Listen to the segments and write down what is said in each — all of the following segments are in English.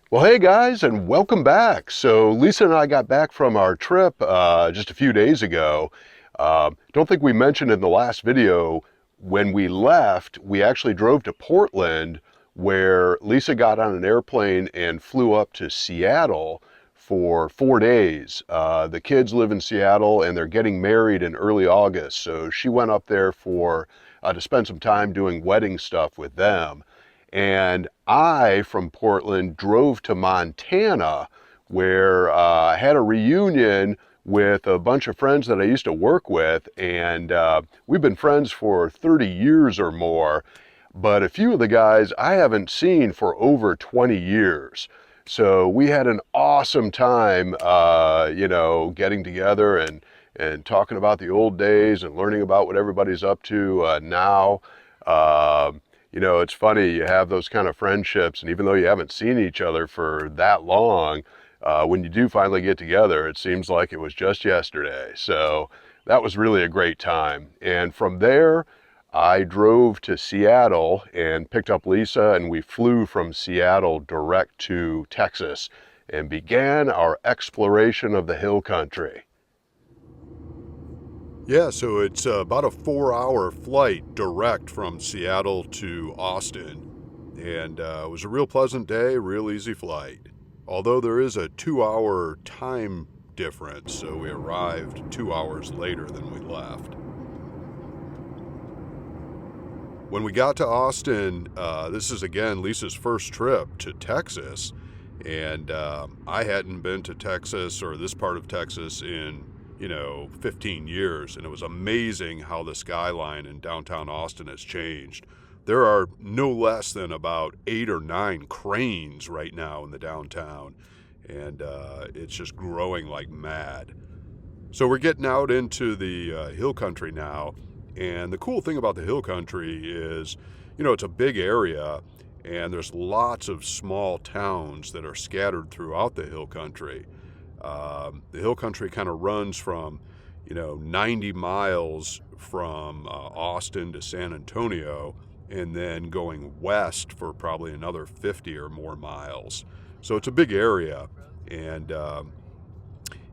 Well, hey guys, and welcome back. So Lisa and I got back from our trip just a few days ago. Don't think we mentioned in the last video when we left, we actually drove to Portland, where Lisa got on an airplane and flew up to Seattle for 4 days. The kids live in Seattle and they're getting married in early August, so she went up there for to spend some time doing wedding stuff with them. And I, from Portland, drove to Montana, where I had a reunion with a bunch of friends that I used to work with. And we've been friends for 30 years or more. But a few of the guys I haven't seen for over 20 years. So we had an awesome time, getting together and talking about the old days and learning about what everybody's up to now. It's funny, you have those kind of friendships, and even though you haven't seen each other for that long, when you do finally get together, it seems like it was just yesterday. So that was really a great time. And from there, I drove to Seattle and picked up Lisa, and we flew from Seattle direct to Texas and began our exploration of the hill country. Yeah, so it's about a 4-hour flight direct from Seattle to Austin. And it was a real pleasant day, real easy flight. Although there is a 2-hour time difference, so we arrived 2 hours later than we left. When we got to Austin, this is again Lisa's first trip to Texas. And I hadn't been to Texas or this part of Texas in 15 years, and it was amazing how the skyline in downtown Austin has changed. There are no less than about 8 or 9 cranes right now in the downtown, and it's just growing like mad. So we're getting out into the hill country now, and the cool thing about the hill country is, it's a big area, and there's lots of small towns that are scattered throughout the hill country. The hill country kind of runs from, 90 miles from Austin to San Antonio, and then going west for probably another 50 or more miles. So it's a big area, and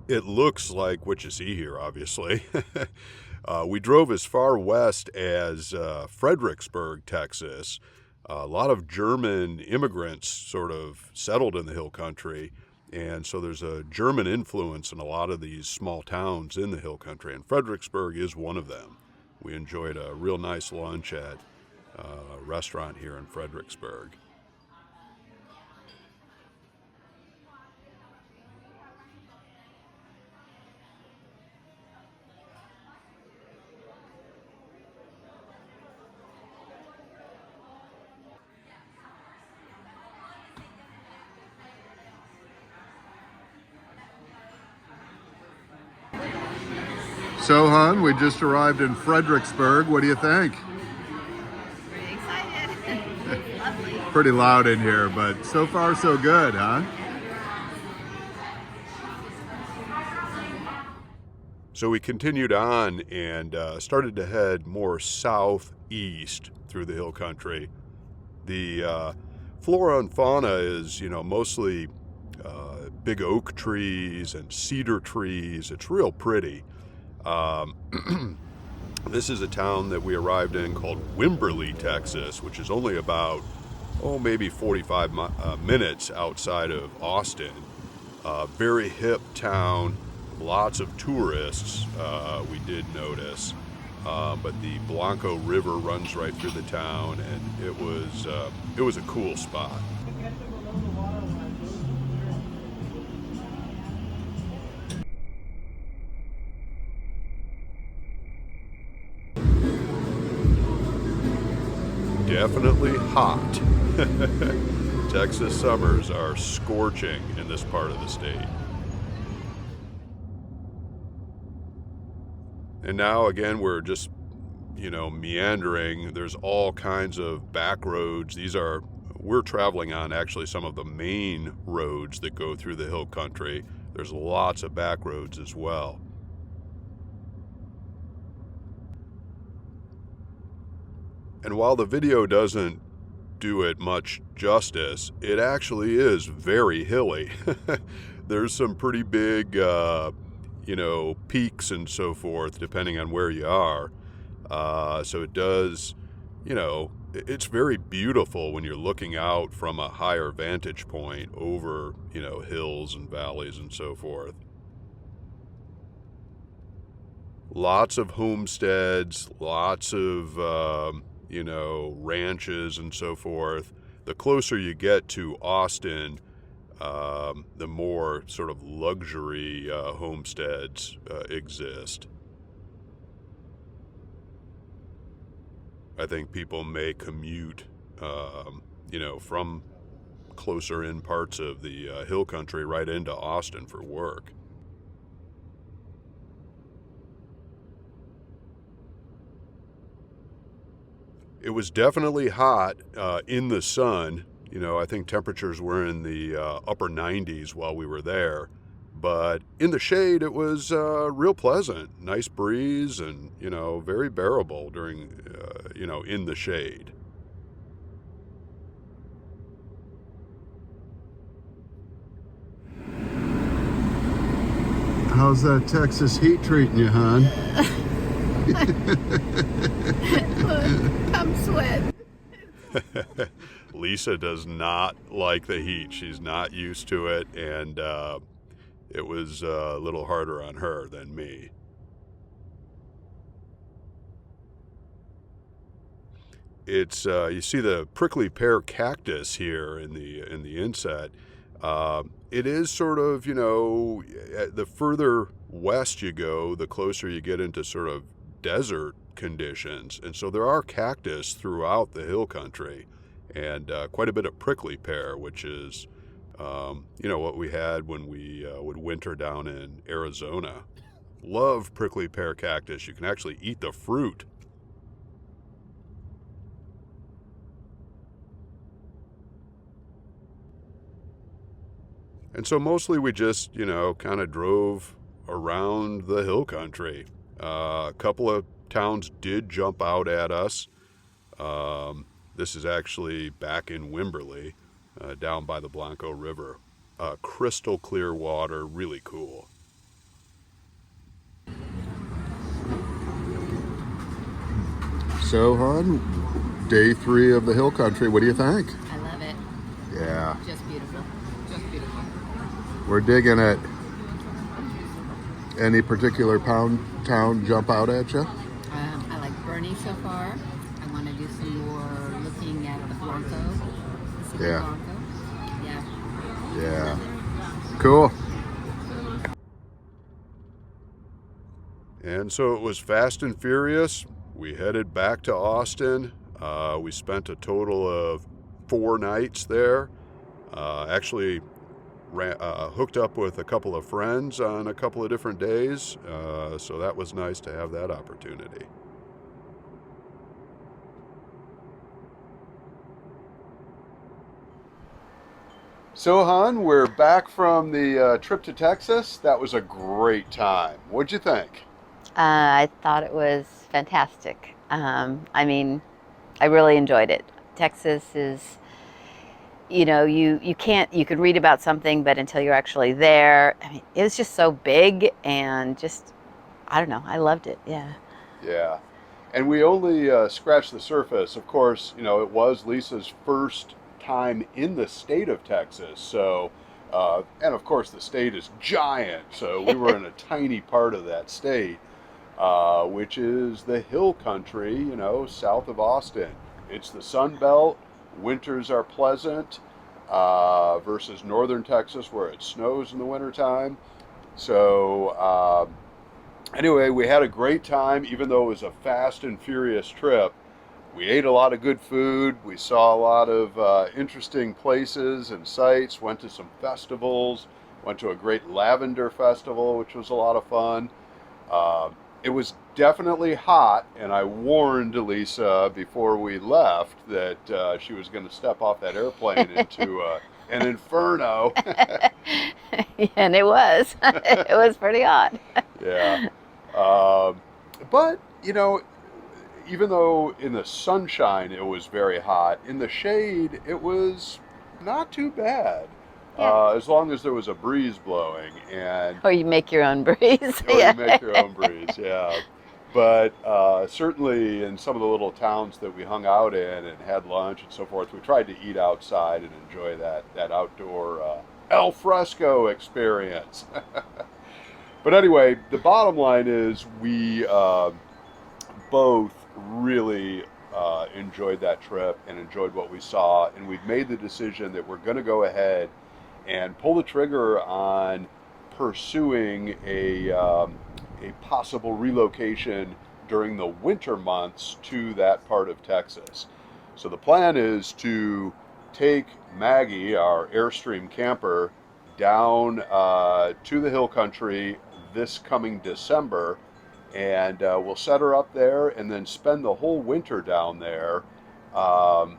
it looks like what you see here, obviously. We drove as far west as Fredericksburg, Texas. A lot of German immigrants sort of settled in the hill country. And so there's a German influence in a lot of these small towns in the hill country, and Fredericksburg is one of them. We enjoyed a real nice lunch at a restaurant here in Fredericksburg. So, hon, we just arrived in Fredericksburg. What do you think? Pretty excited. Lovely. Pretty loud in here, but so far so good, huh? So we continued on and started to head more southeast through the hill country. The flora and fauna is, mostly big oak trees and cedar trees. It's real pretty. This is a town that we arrived in called Wimberley, Texas, which is only about, maybe 45 minutes outside of Austin. Very hip town, lots of tourists, we did notice. But the Blanco River runs right through the town, and it was a cool spot. Definitely hot. Texas summers are scorching in this part of the state. And now again, we're just, meandering. There's all kinds of back roads. We're traveling on actually some of the main roads that go through the hill country. There's lots of back roads as well. And while the video doesn't do it much justice, it actually is very hilly. There's some pretty big, peaks and so forth, depending on where you are. So it does, it's very beautiful when you're looking out from a higher vantage point over, hills and valleys and so forth. Lots of homesteads, lots of, ranches and so forth. The closer you get to Austin, the more sort of luxury homesteads exist. I think people may commute, from closer in parts of the hill country right into Austin for work. It was definitely hot in the sun. I think temperatures were in the upper 90s while we were there. But in the shade, it was real pleasant. Nice breeze and, very bearable during, in the shade. How's that Texas heat treating you, hon? Come sweat. Lisa does not like the heat. She's not used to it, and it was a little harder on her than me. It's you see the prickly pear cactus here in the inset. It is sort of, the further west you go, the closer you get into sort of desert conditions, and so there are cactus throughout the hill country, and quite a bit of prickly pear, which is what we had when we would winter down in Arizona. Love prickly pear cactus. You can actually eat the fruit. And so mostly we just, kind of drove around the hill country. A couple of towns did jump out at us. This is actually back in Wimberley, down by the Blanco River. Crystal clear water, really cool. So, hon, day 3 of the hill country, what do you think? I love it. Yeah. Just beautiful. Just beautiful. We're digging it. Any particular town jump out at you? I like Bernie so far. I want to do some more looking at the Blanco. The Yeah. Blanco. Yeah. Yeah. Cool. And so it was fast and furious. We headed back to Austin. We spent a total of 4 nights there. Actually hooked up with a couple of friends on a couple of different days. So that was nice to have that opportunity. So, hon, we're back from the trip to Texas. That was a great time. What'd you think? I thought it was fantastic. I really enjoyed it. Texas is, you can read about something, but until you're actually there, it was just so big and just, I don't know, I loved it. Yeah. Yeah. And we only scratched the surface. Of course, it was Lisa's first time in the state of Texas. So, and of course the state is giant. So we were in a tiny part of that state. Which is the hill country, south of Austin. It's the Sun Belt. Winters are pleasant versus northern Texas where it snows in the wintertime. So anyway, we had a great time, even though it was a fast and furious trip. We ate a lot of good food. We saw a lot of interesting places and sights, went to some festivals, went to a great lavender festival, which was a lot of fun. It was definitely hot, and I warned Lisa before we left that she was going to step off that airplane into an inferno. And it was. It was pretty hot. Yeah. But, even though in the sunshine it was very hot, in the shade it was not too bad. Yeah. As long as there was a breeze blowing, and Or you make your own breeze. or Yeah. you make your own breeze, yeah. But certainly in some of the little towns that we hung out in and had lunch and so forth, we tried to eat outside and enjoy that outdoor al fresco experience. But anyway, the bottom line is we both really enjoyed that trip and enjoyed what we saw, and we've made the decision that we're going to go ahead and pull the trigger on pursuing a possible relocation during the winter months to that part of Texas. So the plan is to take Maggie, our Airstream camper, down to the hill country this coming December, and we'll set her up there and then spend the whole winter down there, um,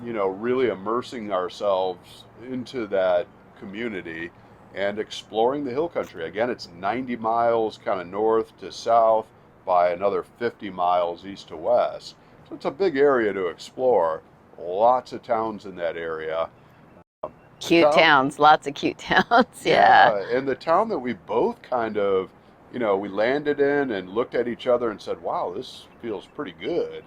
really immersing ourselves into that community and exploring the hill country. Again, it's 90 miles kind of north to south by another 50 miles east to west. So it's a big area to explore. Lots of towns in that area. Cute towns, lots of cute towns. Yeah. And the town that we both kind of, we landed in and looked at each other and said, wow, this feels pretty good.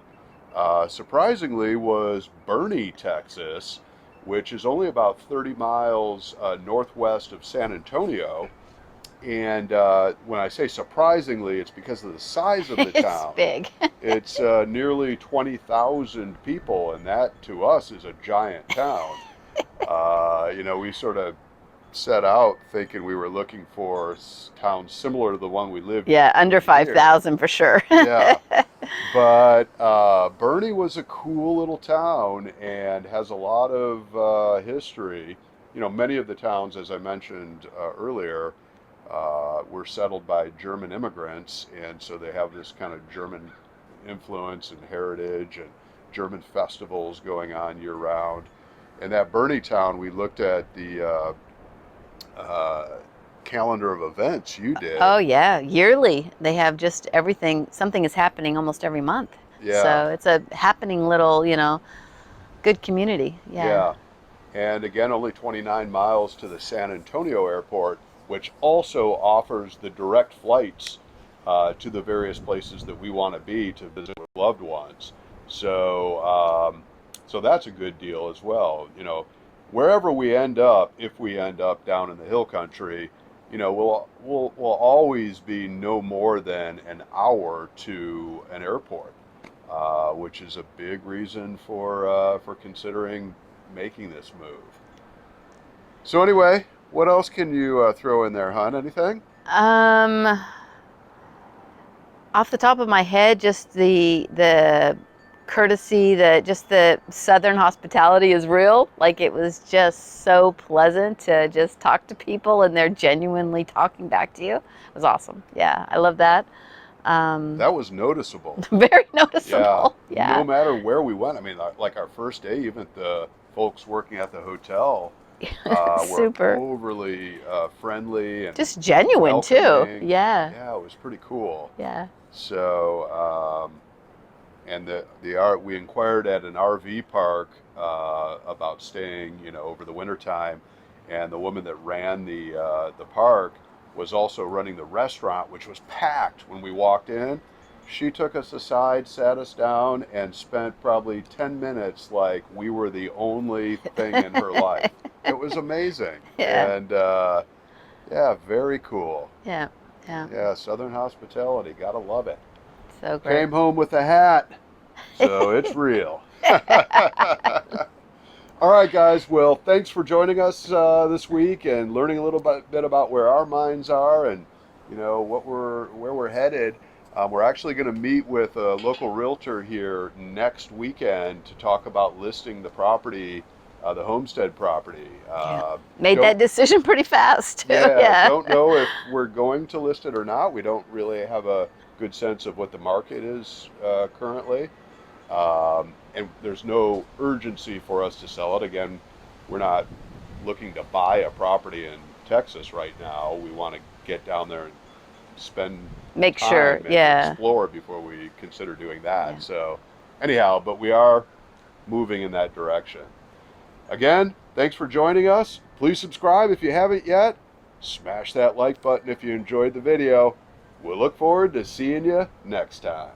Surprisingly was Boerne, Texas, which is only about 30 miles northwest of San Antonio. And when I say surprisingly, it's because of the size of the town. It's big. It's nearly 20,000 people, and that to us is a giant town. We sort of set out thinking we were looking for towns similar to the one we lived in. Yeah, under here. 5,000 for sure. Yeah. But Boerne was a cool little town and has a lot of history. Many of the towns, as I mentioned earlier, were settled by German immigrants, and so they have this kind of German influence and heritage and German festivals going on year round. And that Boerne town, we looked at the calendar of events you did. Oh yeah, yearly. They have just everything. Something is happening almost every month. Yeah. So it's a happening little, good community. Yeah. Yeah. And again, only 29 miles to the San Antonio airport, which also offers the direct flights to the various places that we want to be to visit with loved ones. So, so that's a good deal as well. Wherever we end up, if we end up down in the hill country, we'll always be no more than an hour to an airport, which is a big reason for considering making this move. So anyway, what else can you throw in there, hon? Anything? Off the top of my head, just the courtesy, just the Southern hospitality is real. Like, it was just so pleasant to just talk to people and they're genuinely talking back to you. It was awesome. Yeah, I love that. That was noticeable. Very noticeable. Yeah. No matter where we went. I mean, like our first day, even the folks working at the hotel were Super. overly friendly and Just genuine too. welcoming. Yeah. Yeah, it was pretty cool. Yeah. So, and we inquired at an RV park about staying, over the winter time, and the woman that ran the park was also running the restaurant, which was packed when we walked in. She took us aside, sat us down, and spent probably 10 minutes like we were the only thing in her life. It was amazing. Yeah. And yeah, very cool. Yeah. Yeah. Yeah, Southern hospitality, gotta love it. So great. Came home with a hat, so it's real. All right, guys. Well, thanks for joining us this week and learning a little bit about where our minds are and where we're headed. We're actually going to meet with a local realtor here next weekend to talk about listing the property, the homestead property. Made that decision pretty fast too. Yeah, don't know if we're going to list it or not. We don't really have a good sense of what the market is currently. And there's no urgency for us to sell it. Again, we're not looking to buy a property in Texas right now. We want to get down there and spend make time sure, and yeah. explore before we consider doing that. Yeah. So anyhow, but we are moving in that direction. Again, thanks for joining us. Please subscribe if you haven't yet. Smash that like button if you enjoyed the video. We'll look forward to seeing you next time.